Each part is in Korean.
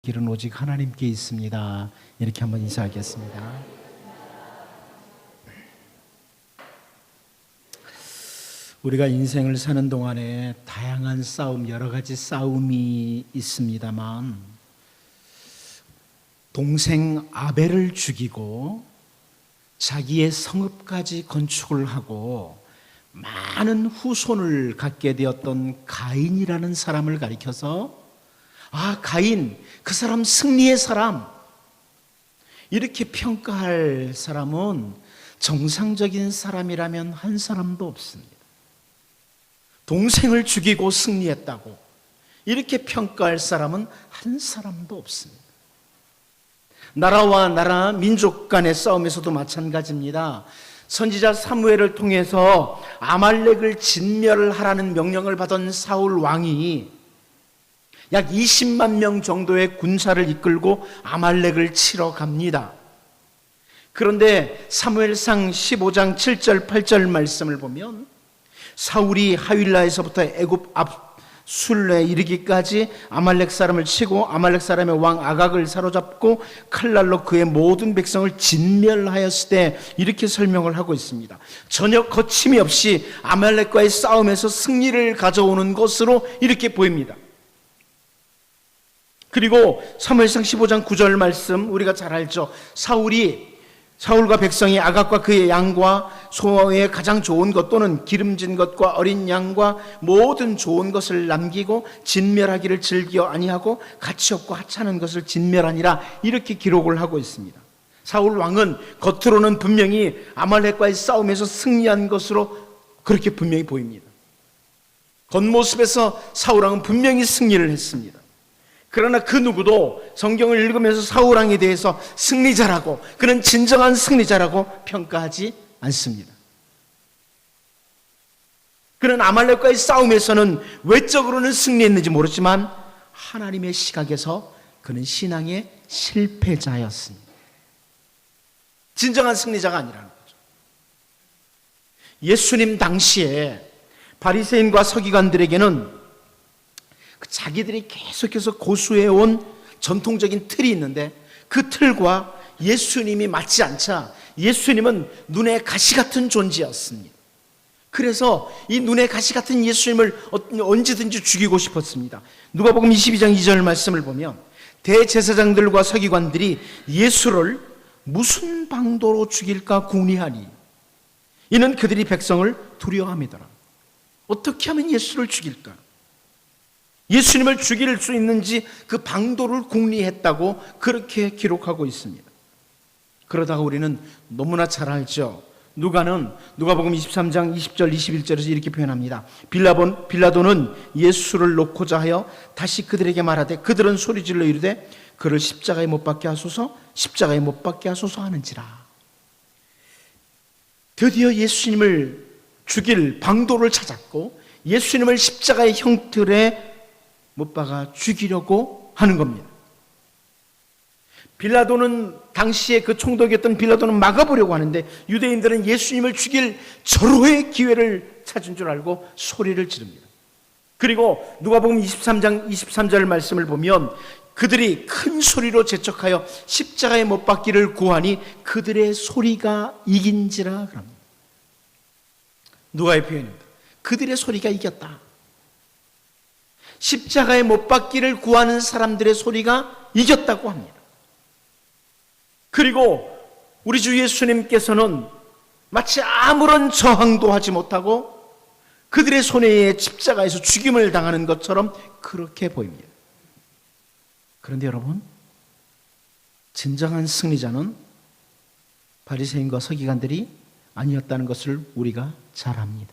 길은 오직 하나님께 있습니다. 이렇게 한번 인사하겠습니다. 우리가 인생을 사는 동안에 다양한 싸움, 여러 가지 싸움이 있습니다만 동생 아벨을 죽이고 자기의 성읍까지 건축을 하고 많은 후손을 갖게 되었던 가인이라는 사람을 가리켜서 가인, 그 사람 승리의 사람, 이렇게 평가할 사람은 정상적인 사람이라면 한 사람도 없습니다. 동생을 죽이고 승리했다고 이렇게 평가할 사람은 한 사람도 없습니다. 나라와 나라, 민족 간의 싸움에서도 마찬가지입니다. 선지자 사무엘을 통해서 아말렉을 진멸하라는 명령을 받은 사울 왕이 약 20만 명 정도의 군사를 이끌고 아말렉을 치러 갑니다. 그런데 사무엘상 15장 7절 8절 말씀을 보면 사울이 하윌라에서부터 애굽 앞 술레에 이르기까지 아말렉 사람을 치고 아말렉 사람의 왕 아각을 사로잡고 칼날로 그의 모든 백성을 진멸하였을 때 이렇게 설명을 하고 있습니다. 전혀 거침이 없이 아말렉과의 싸움에서 승리를 가져오는 것으로 이렇게 보입니다. 그리고 사무엘상 15장 9절 말씀 우리가 잘 알죠. 사울과 백성이 아각과 그의 양과 소의 가장 좋은 것 또는 기름진 것과 어린 양과 모든 좋은 것을 남기고 진멸하기를 즐겨 아니하고 가치 없고 하찮은 것을 진멸하니라 이렇게 기록을 하고 있습니다. 사울 왕은 겉으로는 분명히 아말렉과의 싸움에서 승리한 것으로 그렇게 분명히 보입니다. 겉모습에서 사울 왕은 분명히 승리를 했습니다. 그러나 그 누구도 성경을 읽으면서 사울 왕에 대해서 승리자라고, 그는 진정한 승리자라고 평가하지 않습니다. 그는 아말렉과의 싸움에서는 외적으로는 승리했는지 모르지만 하나님의 시각에서 그는 신앙의 실패자였습니다. 진정한 승리자가 아니라는 거죠. 예수님 당시에 바리새인과 서기관들에게는 자기들이 계속해서 고수해온 전통적인 틀이 있는데 그 틀과 예수님이 맞지 않자 예수님은 눈의 가시 같은 존재였습니다. 그래서 이 눈의 가시 같은 예수님을 언제든지 죽이고 싶었습니다. 누가복음 22장 2절 말씀을 보면 대제사장들과 서기관들이 예수를 무슨 방도로 죽일까 궁리하니 이는 그들이 백성을 두려워함이더라. 어떻게 하면 예수를 죽일까? 예수님을 죽일 수 있는지 그 방도를 궁리했다고 그렇게 기록하고 있습니다. 그러다가 우리는 너무나 잘 알죠. 누가복음 23장 20절 21절에서 이렇게 표현합니다. 빌라도는 예수를 놓고자 하여 다시 그들에게 말하되 그들은 소리질러 이르되 그를 십자가에 못 박게 하소서 십자가에 못 박게 하소서 하는지라. 드디어 예수님을 죽일 방도를 찾았고 예수님을 십자가의 형틀에 못 박아 죽이려고 하는 겁니다. 빌라도는 당시에 그 총독이었던 빌라도는 막아보려고 하는데 유대인들은 예수님을 죽일 절호의 기회를 찾은 줄 알고 소리를 지릅니다. 그리고 누가복음 23장 23절 말씀을 보면 그들이 큰 소리로 재촉하여 십자가에 못 박기를 구하니 그들의 소리가 이긴지라 그럽니다. 누가의 표현입니다. 그들의 소리가 이겼다. 십자가에 못 박기를 구하는 사람들의 소리가 이겼다고 합니다. 그리고 우리 주 예수님께서는 마치 아무런 저항도 하지 못하고 그들의 손에 십자가에서 죽임을 당하는 것처럼 그렇게 보입니다. 그런데 여러분, 진정한 승리자는 바리새인과 서기관들이 아니었다는 것을 우리가 잘 압니다.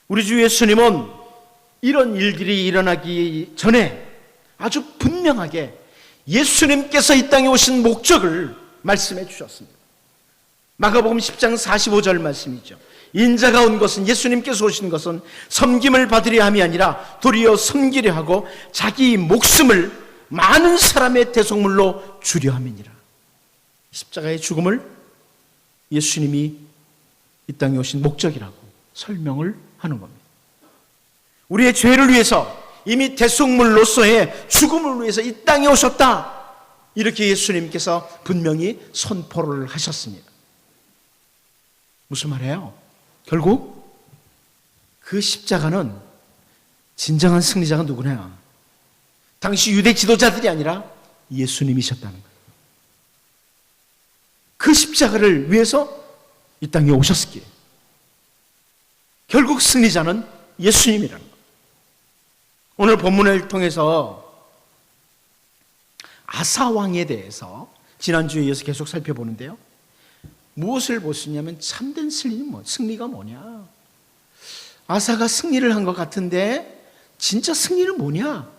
우리 주 예수님은 이런 일들이 일어나기 전에 아주 분명하게 예수님께서 이 땅에 오신 목적을 말씀해 주셨습니다. 마가복음 10장 45절 말씀이죠. 인자가 온 것은, 예수님께서 오신 것은 섬김을 받으려 함이 아니라 도리어 섬기려 하고 자기 목숨을 많은 사람의 대속물로 주려 함이니라. 십자가의 죽음을 예수님이 이 땅에 오신 목적이라고 설명을 하는 겁니다. 우리의 죄를 위해서 이미 대속물로서의 죽음을 위해서 이 땅에 오셨다. 이렇게 예수님께서 분명히 선포를 하셨습니다. 무슨 말이에요? 결국 그 십자가는 진정한 승리자가 누구냐? 당시 유대 지도자들이 아니라 예수님이셨다는 거예요. 그 십자가를 위해서 이 땅에 오셨기에 결국 승리자는 예수님이라는 거예요. 오늘 본문을 통해서 아사 왕에 대해서 지난주에 이어서 계속 살펴보는데요. 무엇을 보시냐면 참된 승리가 뭐냐? 아사가 승리를 한 것 같은데 진짜 승리는 뭐냐?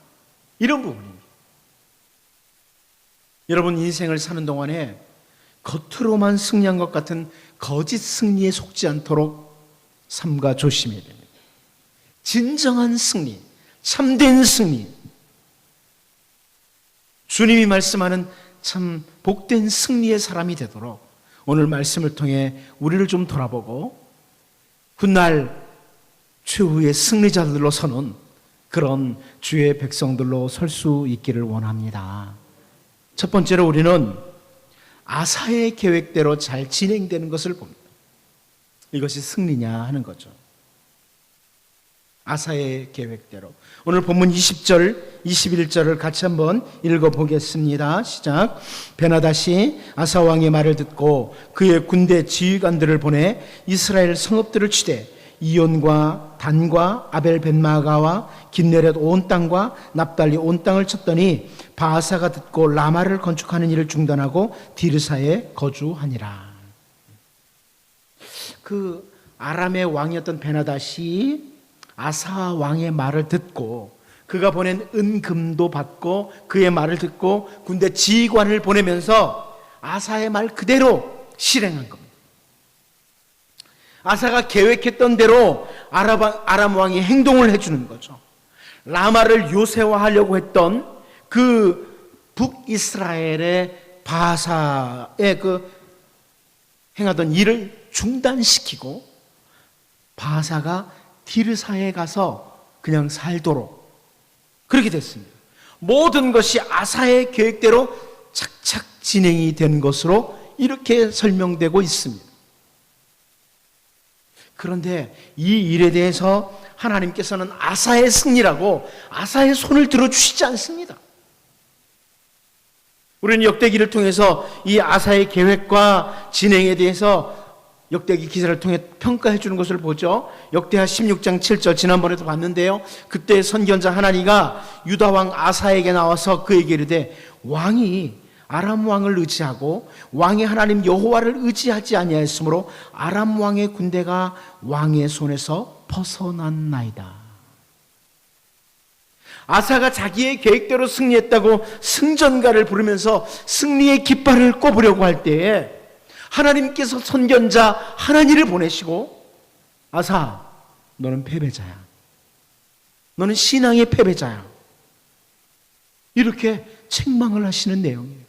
이런 부분입니다. 여러분 인생을 사는 동안에 겉으로만 승리한 것 같은 거짓 승리에 속지 않도록 삼가 조심해야 됩니다. 진정한 승리, 참된 승리, 주님이 말씀하는 참 복된 승리의 사람이 되도록 오늘 말씀을 통해 우리를 좀 돌아보고 훗날 최후의 승리자들로 서는 그런 주의 백성들로 설 수 있기를 원합니다. 첫 번째로 우리는 아사의 계획대로 잘 진행되는 것을 봅니다. 이것이 승리냐 하는 거죠. 아사의 계획대로. 오늘 본문 20절, 21절을 같이 한번 읽어보겠습니다. 시작. 베나다시 아사 왕의 말을 듣고 그의 군대 지휘관들을 보내 이스라엘 성읍들을 치되 이온과 단과 아벨벤마가와 긴네렛 온 땅과 납달리 온 땅을 쳤더니 바하사가 듣고 라마를 건축하는 일을 중단하고 디르사에 거주하니라. 그 아람의 왕이었던 베나다시 아사 왕의 말을 듣고 그가 보낸 은금도 받고 그의 말을 듣고 군대 지휘관을 보내면서 아사의 말 그대로 실행한 겁니다. 아사가 계획했던 대로 아람 왕이 행동을 해주는 거죠. 라마를 요새화하려고 했던 그 북이스라엘의 바하사의 그 행하던 일을 중단시키고 바하사가 디르사에 가서 그냥 살도록 그렇게 됐습니다. 모든 것이 아사의 계획대로 착착 진행이 된 것으로 이렇게 설명되고 있습니다. 그런데 이 일에 대해서 하나님께서는 아사의 승리라고 아사의 손을 들어주시지 않습니다. 우리는 역대기를 통해서 이 아사의 계획과 진행에 대해서 역대기 기사를 통해 평가해 주는 것을 보죠. 역대하 16장 7절 지난번에도 봤는데요. 그때 선견자 하나니가 유다 왕 아사에게 나와서 그에게 이르되 왕이 아람 왕을 의지하고 왕의 하나님 여호와를 의지하지 아니하였으므로 아람 왕의 군대가 왕의 손에서 벗어났나이다. 아사가 자기의 계획대로 승리했다고 승전가를 부르면서 승리의 깃발을 꼽으려고 할 때에 하나님께서 선견자 하나니를 보내시고 아사, 너는 패배자야. 너는 신앙의 패배자야. 이렇게 책망을 하시는 내용이에요.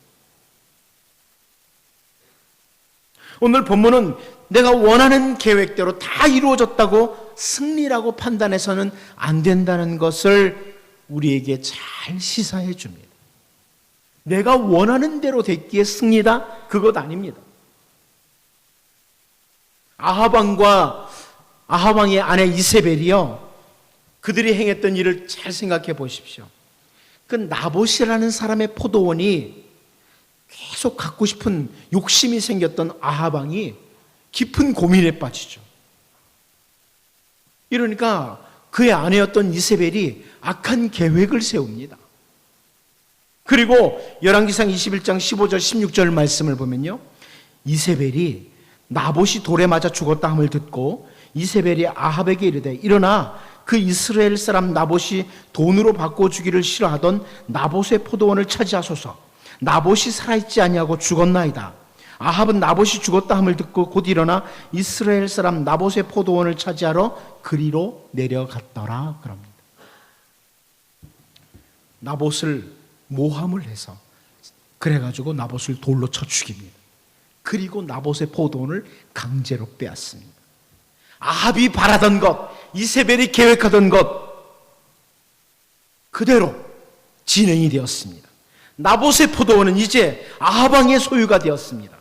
오늘 본문은 내가 원하는 계획대로 다 이루어졌다고 승리라고 판단해서는 안 된다는 것을 우리에게 잘 시사해 줍니다. 내가 원하는 대로 됐기에 승리다? 그것 아닙니다. 아하방의 아내 이세벨이요, 그들이 행했던 일을 잘 생각해 보십시오. 그 나봇이라는 사람의 포도원이 계속 갖고 싶은 욕심이 생겼던 아하방이 깊은 고민에 빠지죠. 이러니까 그의 아내였던 이세벨이 악한 계획을 세웁니다. 그리고 열왕기상 21장 15절 16절 말씀을 보면요, 이세벨이 나봇이 돌에 맞아 죽었다 함을 듣고 이세벨이 아합에게 이르되 일어나 그 이스라엘 사람 나봇이 돈으로 바꿔주기를 싫어하던 나봇의 포도원을 차지하소서. 나봇이 살아있지 아니하고 죽었나이다. 아합은 나봇이 죽었다 함을 듣고 곧 일어나 이스라엘 사람 나봇의 포도원을 차지하러 그리로 내려갔더라 그럽니다. 나봇을 모함을 해서 그래가지고 나봇을 돌로 쳐 죽입니다. 그리고 나봇의 포도원을 강제로 빼앗습니다. 아합이 바라던 것, 이세벨이 계획하던 것, 그대로 진행이 되었습니다. 나봇의 포도원은 이제 아합 왕의 소유가 되었습니다.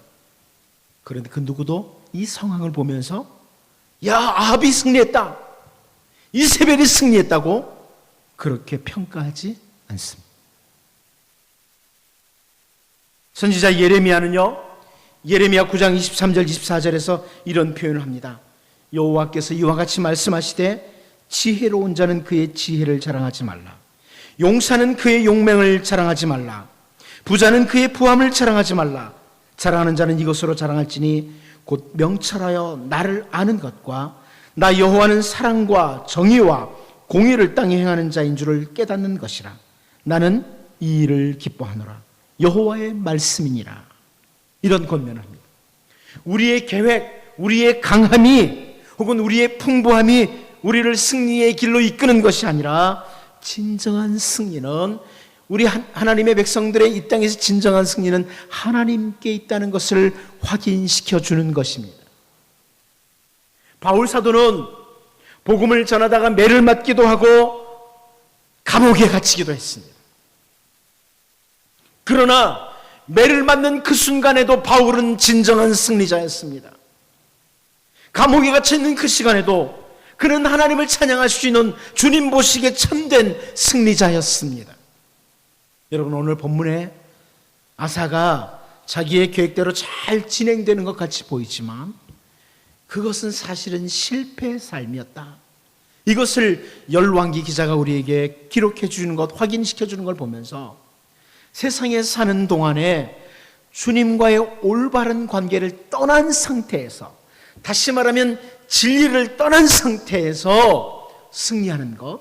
그런데 그 누구도 이 상황을 보면서 야, 아합이 승리했다, 이세벨이 승리했다고 그렇게 평가하지 않습니다. 선지자 예레미야는요, 예레미야 9장 23절 24절에서 이런 표현을 합니다. 여호와께서 이와 같이 말씀하시되 지혜로운 자는 그의 지혜를 자랑하지 말라, 용사는 그의 용맹을 자랑하지 말라, 부자는 그의 부함을 자랑하지 말라. 자랑하는 자는 이것으로 자랑할지니 곧 명철하여 나를 아는 것과 나 여호와는 사랑과 정의와 공의를 땅에 행하는 자인 줄을 깨닫는 것이라. 나는 이 일을 기뻐하노라. 여호와의 말씀이니라. 이런 권면을 합니다. 우리의 계획, 우리의 강함이 혹은 우리의 풍부함이 우리를 승리의 길로 이끄는 것이 아니라 진정한 승리는, 우리 하나님의 백성들의 이 땅에서 진정한 승리는 하나님께 있다는 것을 확인시켜 주는 것입니다. 바울 사도는 복음을 전하다가 매를 맞기도 하고 감옥에 갇히기도 했습니다. 그러나 매를 맞는 그 순간에도 바울은 진정한 승리자였습니다. 감옥에 갇혀있는 그 시간에도 그는 하나님을 찬양할 수 있는 주님 보시기에 참된 승리자였습니다. 여러분, 오늘 본문에 아사가 자기의 계획대로 잘 진행되는 것 같이 보이지만 그것은 사실은 실패의 삶이었다. 이것을 열왕기 기자가 우리에게 기록해 주는 것, 확인시켜 주는 걸 보면서 세상에 사는 동안에 주님과의 올바른 관계를 떠난 상태에서, 다시 말하면 진리를 떠난 상태에서 승리하는 것,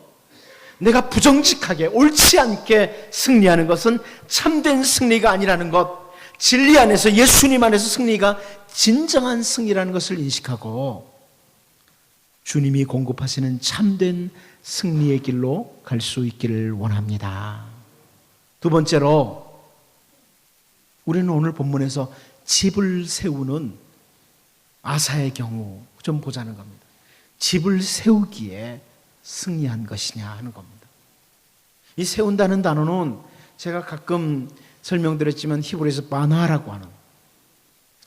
내가 부정직하게 옳지 않게 승리하는 것은 참된 승리가 아니라는 것, 진리 안에서, 예수님 안에서 승리가 진정한 승리라는 것을 인식하고 주님이 공급하시는 참된 승리의 길로 갈 수 있기를 원합니다. 두 번째로, 우리는 오늘 본문에서 집을 세우는 아사의 경우 좀 보자는 겁니다. 집을 세우기에 승리한 것이냐 하는 겁니다. 이 세운다는 단어는 제가 가끔 설명드렸지만 히브리에서 바나라고 하는,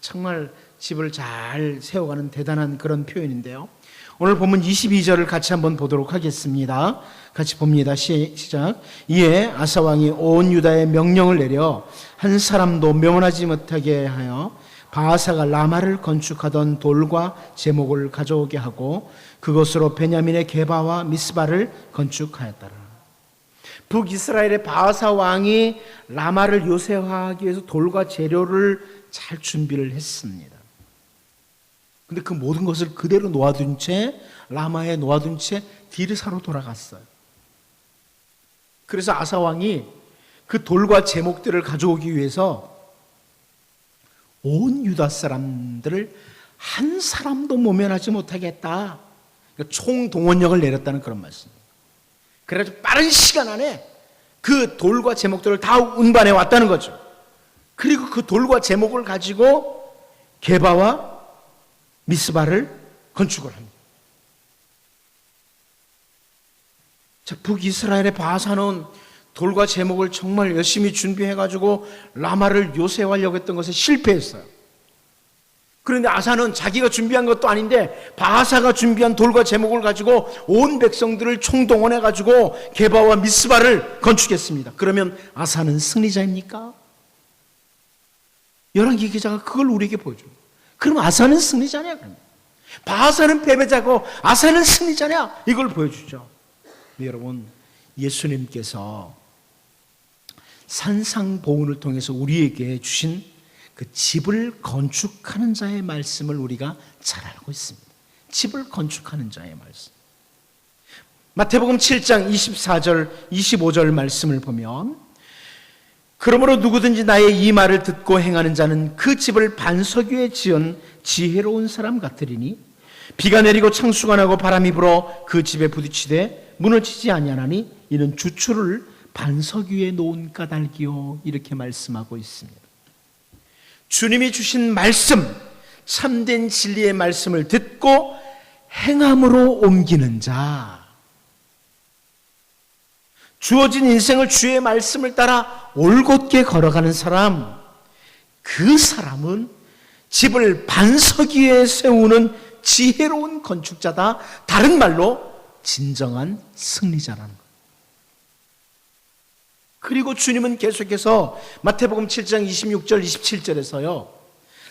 정말 집을 잘 세워가는 대단한 그런 표현인데요. 오늘 본문 22절을 같이 한번 보도록 하겠습니다. 같이 봅니다. 시작. 이에 아사 왕이 온 유다에 명령을 내려 한 사람도 명원하지 못하게 하여 바하사가 라마를 건축하던 돌과 제목을 가져오게 하고 그것으로 베냐민의 게바와 미스바를 건축하였더라. 북이스라엘의 바하사 왕이 라마를 요새화하기 위해서 돌과 재료를 잘 준비를 했습니다. 근데 그 모든 것을 그대로 놓아둔 채, 라마에 놓아둔 채 디르사로 돌아갔어요. 그래서 아사 왕이 그 돌과 제목들을 가져오기 위해서 온 유다 사람들을 한 사람도 모면하지 못하게 했다. 그러니까 총동원령을 내렸다는 그런 말씀입니다. 그래가지고 빠른 시간 안에 그 돌과 제목들을 다 운반해 왔다는 거죠. 그리고 그 돌과 제목을 가지고 게바와 미스바를 건축을 합니다. 자, 북이스라엘의 바하사는 돌과 제목을 정말 열심히 준비해가지고 라마를 요새하려고 했던 것에 실패했어요. 그런데 아사는 자기가 준비한 것도 아닌데 바하사가 준비한 돌과 제목을 가지고 온 백성들을 총동원해가지고 게바와 미스바를 건축했습니다. 그러면 아사는 승리자입니까? 열왕기 기자가 그걸 우리에게 보여줘요. 그럼 아사는 승리자냐? 바하사는 패배자고 아사는 승리자냐? 이걸 보여주죠. 여러분, 예수님께서 산상보훈을 통해서 우리에게 주신 그 집을 건축하는 자의 말씀을 우리가 잘 알고 있습니다. 집을 건축하는 자의 말씀. 마태복음 7장 24절 25절 말씀을 보면, 그러므로 누구든지 나의 이 말을 듣고 행하는 자는 그 집을 반석 위에 지은 지혜로운 사람 같으리니 비가 내리고 창수가 나고 바람이 불어 그 집에 부딪히되 무너지지 아니하나니 이는 주추를 반석 위에 놓은 까닭이요. 이렇게 말씀하고 있습니다. 주님이 주신 말씀, 참된 진리의 말씀을 듣고 행함으로 옮기는 자, 주어진 인생을 주의 말씀을 따라 올곧게 걸어가는 사람, 그 사람은 집을 반석 위에 세우는 지혜로운 건축자다. 다른 말로 진정한 승리자라는 것. 그리고 주님은 계속해서 마태복음 7장 26절 27절에서요,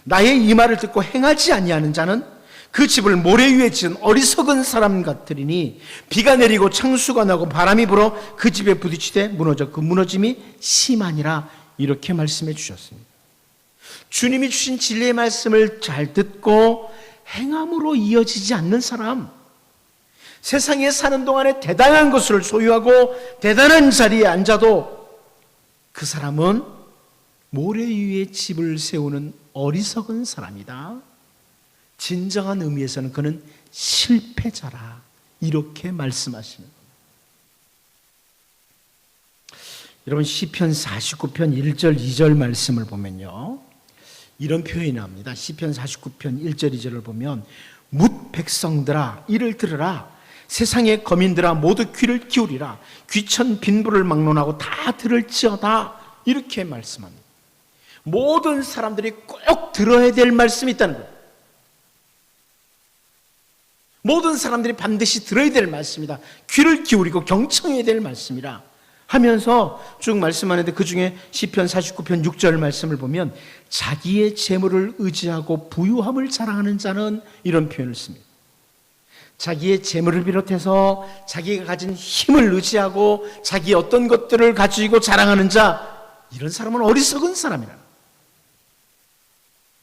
나의 이 말을 듣고 행하지 아니하는 자는 그 집을 모래 위에 지은 어리석은 사람 같으리니 비가 내리고 창수가 나고 바람이 불어 그 집에 부딪히되 무너져 그 무너짐이 심하니라. 이렇게 말씀해 주셨습니다. 주님이 주신 진리의 말씀을 잘 듣고 행함으로 이어지지 않는 사람, 세상에 사는 동안에 대단한 것을 소유하고 대단한 자리에 앉아도 그 사람은 모래 위에 집을 세우는 어리석은 사람이다. 진정한 의미에서는 그는 실패자라. 이렇게 말씀하시는 겁니다. 여러분, 시편 49편 1절 2절 말씀을 보면요, 이런 표현이 나옵니다. 시편 49편 1절 2절을 보면 뭇 백성들아 이를 들으라. 세상의 거민들아 모두 귀를 기울이라. 귀천 빈부를 막론하고 다 들을지어다. 이렇게 말씀합니다. 모든 사람들이 꼭 들어야 될 말씀이 있다는 거예요. 모든 사람들이 반드시 들어야 될 말씀이다. 귀를 기울이고 경청해야 될 말씀이라 하면서 쭉 말씀하는데, 그 중에 시편 49편 6절 말씀을 보면 자기의 재물을 의지하고 부유함을 자랑하는 자는, 이런 표현을 씁니다. 자기의 재물을 비롯해서 자기가 가진 힘을 의지하고 자기 어떤 것들을 가지고 자랑하는 자, 이런 사람은 어리석은 사람이라.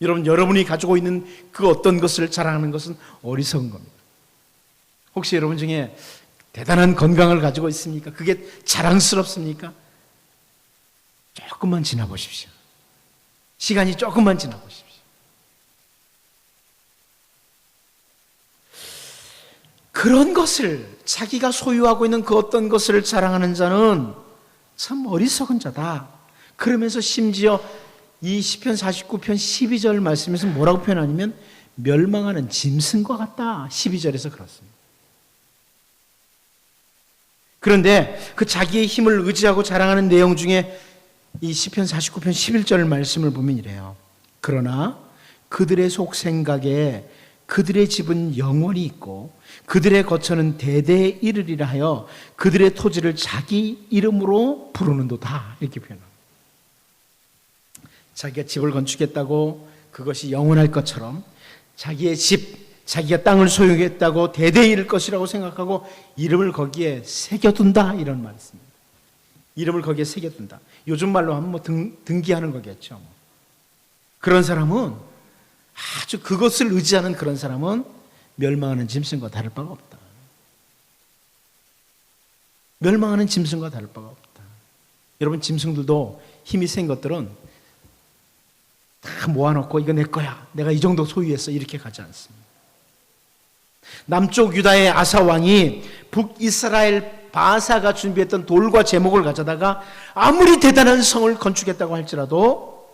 여러분이 가지고 있는 그 어떤 것을 자랑하는 것은 어리석은 겁니다. 혹시 여러분 중에 대단한 건강을 가지고 있습니까? 그게 자랑스럽습니까? 조금만 지나보십시오. 시간이 조금만 지나보십시오. 그런 것을, 자기가 소유하고 있는 그 어떤 것을 자랑하는 자는 참 어리석은 자다. 그러면서 심지어 이 시편 49편 12절 말씀에서 뭐라고 표현하냐면 멸망하는 짐승과 같다. 12절에서 그렇습니다. 그런데 그 자기의 힘을 의지하고 자랑하는 내용 중에 이 시편 49편 11절 말씀을 보면 이래요. 그러나 그들의 속 생각에 그들의 집은 영원히 있고 그들의 거처는 대대에 이르리라 하여 그들의 토지를 자기 이름으로 부르는도다. 이렇게 표현합니다. 자기가 집을 건축했다고 그것이 영원할 것처럼 자기의 집, 자기가 땅을 소유했다고 대대에 이를 것이라고 생각하고 이름을 거기에 새겨둔다. 이런 말씀입니다. 이름을 거기에 새겨둔다. 요즘 말로 하면 뭐 등기하는 거겠죠. 그런 사람은, 아주 그것을 의지하는 그런 사람은 멸망하는 짐승과 다를 바가 없다. 멸망하는 짐승과 다를 바가 없다. 여러분, 짐승들도 힘이 센 것들은 다 모아놓고 이거 내 거야, 내가 이 정도 소유했어, 이렇게 가지 않습니다. 남쪽 유다의 아사 왕이 북이스라엘 바사가 준비했던 돌과 제목을 가져다가 아무리 대단한 성을 건축했다고 할지라도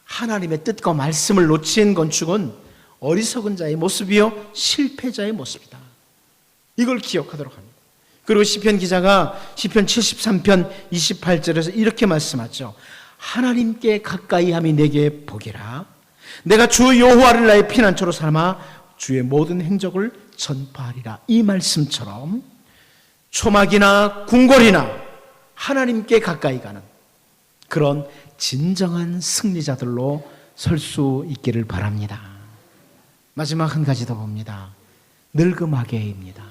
하나님의 뜻과 말씀을 놓친 건축은 어리석은 자의 모습이요 실패자의 모습이다. 이걸 기억하도록 합니다. 그리고 시편 기자가 시편 73편 28절에서 이렇게 말씀하죠. 하나님께 가까이함이 내게 복이라. 내가 주 여호와를 나의 피난처로 삼아 주의 모든 행적을 전파하리라. 이 말씀처럼 초막이나 궁궐이나 하나님께 가까이 가는 그런 진정한 승리자들로 설 수 있기를 바랍니다. 마지막 한 가지 더 봅니다. 늙음하게입니다.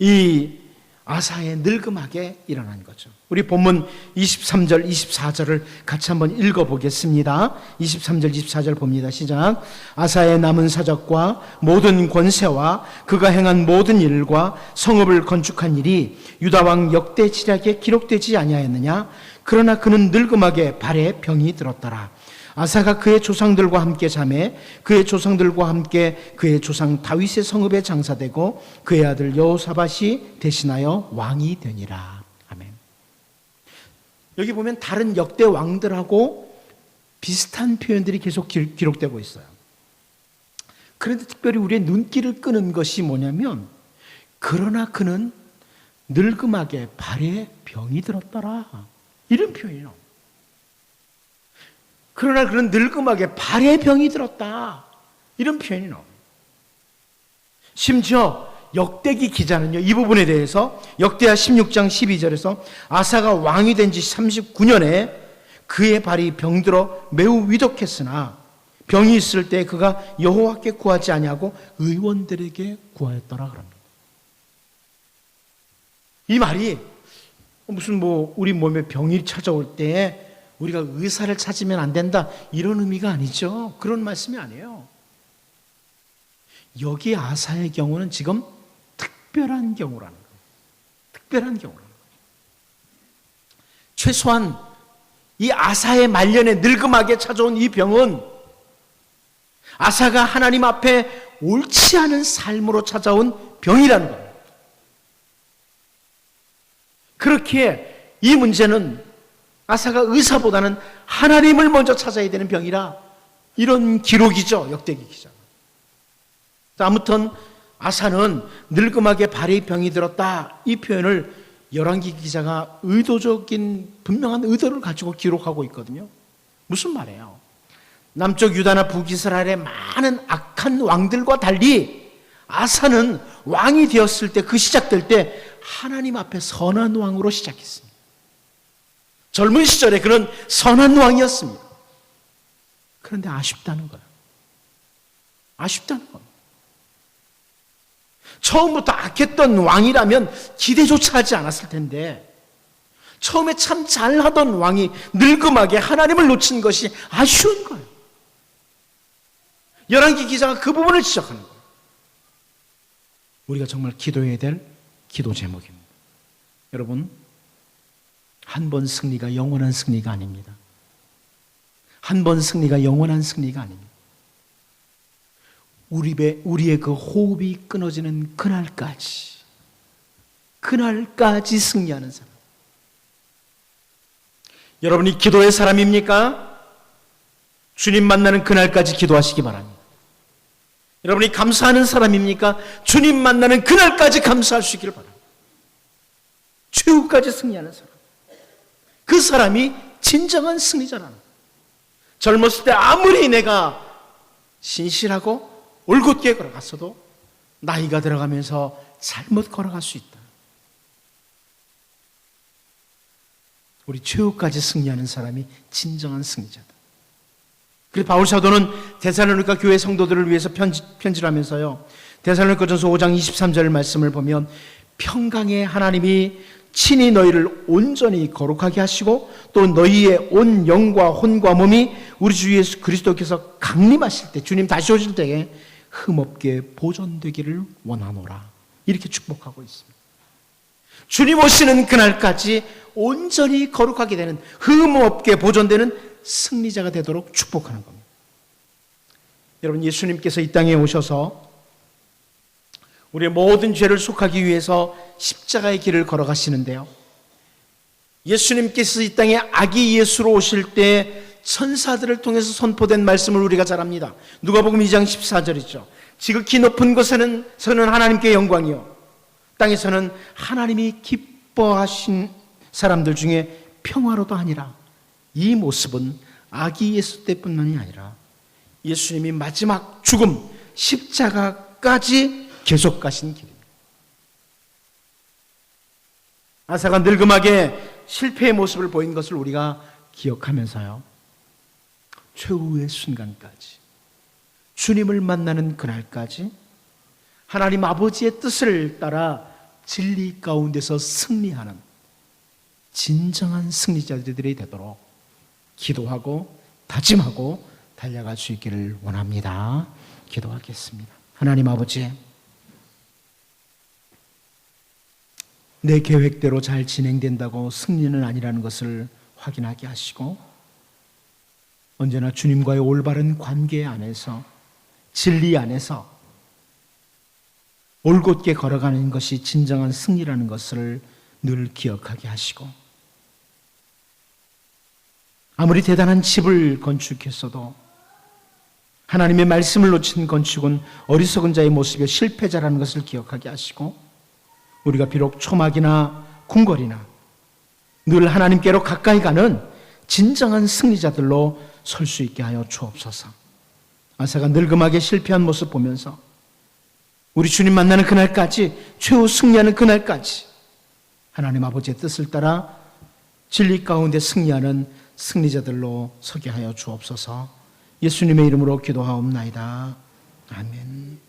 이 아사의 늙음하게 일어난 거죠. 우리 본문 23절, 24절을 같이 한번 읽어보겠습니다. 23절, 24절 봅니다. 시작. 아사의 남은 사적과 모든 권세와 그가 행한 모든 일과 성읍을 건축한 일이 유다왕 역대 지략에 기록되지 아니하였느냐? 그러나 그는 늙음하게 발에 병이 들었더라. 아사가 그의 조상들과 함께 잠에 그의 조상들과 함께 그의 조상 다윗의 성읍에 장사되고 그의 아들 여호사밧이 대신하여 왕이 되니라. 아멘. 여기 보면 다른 역대 왕들하고 비슷한 표현들이 계속 기록되고 있어요. 그런데 특별히 우리의 눈길을 끄는 것이 뭐냐면, 그러나 그는 늙음하게 발에 병이 들었더라. 이런 표현이 나옵니다. 그러나 그는 늙음하게 발에 병이 들었다. 이런 표현이 나옵니다. 심지어 역대기 기자는요, 이 부분에 대해서 역대하 16장 12절에서 아사가 왕이 된 지 39년에 그의 발이 병들어 매우 위독했으나 병이 있을 때 그가 여호와께 구하지 아니하고 의원들에게 구하였더라 그럽니다. 이 말이 무슨 우리 몸에 병이 찾아올 때 우리가 의사를 찾으면 안 된다 이런 의미가 아니죠. 그런 말씀이 아니에요. 여기 아사의 경우는 지금 특별한 경우라는 거예요. 특별한 경우라는 거예요. 최소한 이 아사의 말년에 늙음하게 찾아온 이 병은 아사가 하나님 앞에 옳지 않은 삶으로 찾아온 병이라는 거예요. 그렇기에 이 문제는 아사가 의사보다는 하나님을 먼저 찾아야 되는 병이라 이런 기록이죠. 역대기 기자. 아무튼 아사는 늙음하게 발에 병이 들었다 이 표현을 열왕기 기자가 의도적인 분명한 의도를 가지고 기록하고 있거든요. 무슨 말이에요? 남쪽 유다나 북이스라엘의 많은 악한 왕들과 달리 아사는 왕이 되었을 때 그 시작될 때 하나님 앞에 선한 왕으로 시작했습니다. 젊은 시절에 그는 선한 왕이었습니다. 그런데 아쉽다는 거예요. 아쉽다는 겁니다. 처음부터 악했던 왕이라면 기대조차 하지 않았을 텐데 처음에 참 잘하던 왕이 늙음하게 하나님을 놓친 것이 아쉬운 거예요. 열왕기 기자가 그 부분을 지적하는 거예요. 우리가 정말 기도해야 될 기도 제목입니다. 여러분, 한 번 승리가 영원한 승리가 아닙니다. 한 번 승리가 영원한 승리가 아닙니다. 우리의 그 호흡이 끊어지는 그날까지 승리하는 사람. 여러분이 기도의 사람입니까? 주님 만나는 그날까지 기도하시기 바랍니다. 여러분이 감사하는 사람입니까? 주님 만나는 그날까지 감사할 수 있기를 바랍니다. 최후까지 승리하는 사람. 그 사람이 진정한 승리자라는 거예요. 젊었을 때 아무리 내가 신실하고 올곧게 걸어갔어도 나이가 들어가면서 잘못 걸어갈 수 있다. 우리 최후까지 승리하는 사람이 진정한 승리자다. 그래서 바울 사도는 데살로니가 교회 성도들을 위해서 편지를 하면서요, 데살로니가전서 5장 23절 말씀을 보면 평강의 하나님이 친히 너희를 온전히 거룩하게 하시고 또 너희의 온 영과 혼과 몸이 우리 주 예수 그리스도께서 강림하실 때, 주님 다시 오실 때에 흠없게 보존되기를 원하노라. 이렇게 축복하고 있습니다. 주님 오시는 그날까지 온전히 거룩하게 되는, 흠없게 보존되는 승리자가 되도록 축복하는 겁니다. 여러분, 예수님께서 이 땅에 오셔서 우리의 모든 죄를 속하기 위해서 십자가의 길을 걸어가시는데요, 예수님께서 이 땅에 아기 예수로 오실 때 천사들을 통해서 선포된 말씀을 우리가 잘 압니다. 누가복음 2장 14절이죠. 지극히 높은 곳에는 하나님께 영광이요, 땅에서는 하나님이 기뻐하신 사람들 중에 평화로도 아니라, 이 모습은 아기 예수 때뿐만이 아니라 예수님이 마지막 죽음, 십자가까지 계속 가신 길입니다. 아사가 늙음하게 실패의 모습을 보인 것을 우리가 기억하면서요, 최후의 순간까지, 주님을 만나는 그날까지 하나님 아버지의 뜻을 따라 진리 가운데서 승리하는 진정한 승리자들이 되도록 기도하고 다짐하고 달려갈 수 있기를 원합니다. 기도하겠습니다. 하나님 아버지, 내 계획대로 잘 진행된다고 승리는 아니라는 것을 확인하게 하시고, 언제나 주님과의 올바른 관계 안에서, 진리 안에서 올곧게 걸어가는 것이 진정한 승리라는 것을 늘 기억하게 하시고, 아무리 대단한 집을 건축했어도 하나님의 말씀을 놓친 건축은 어리석은 자의 모습의 실패자라는 것을 기억하게 하시고, 우리가 비록 초막이나 궁궐이나 늘 하나님께로 가까이 가는 진정한 승리자들로 설 수 있게 하여 주옵소서. 아사가 늙음하게 실패한 모습 보면서 우리 주님 만나는 그날까지, 최후 승리하는 그날까지 하나님 아버지의 뜻을 따라 진리 가운데 승리하는 승리자들로 서게 하여 주옵소서. 예수님의 이름으로 기도하옵나이다. 아멘.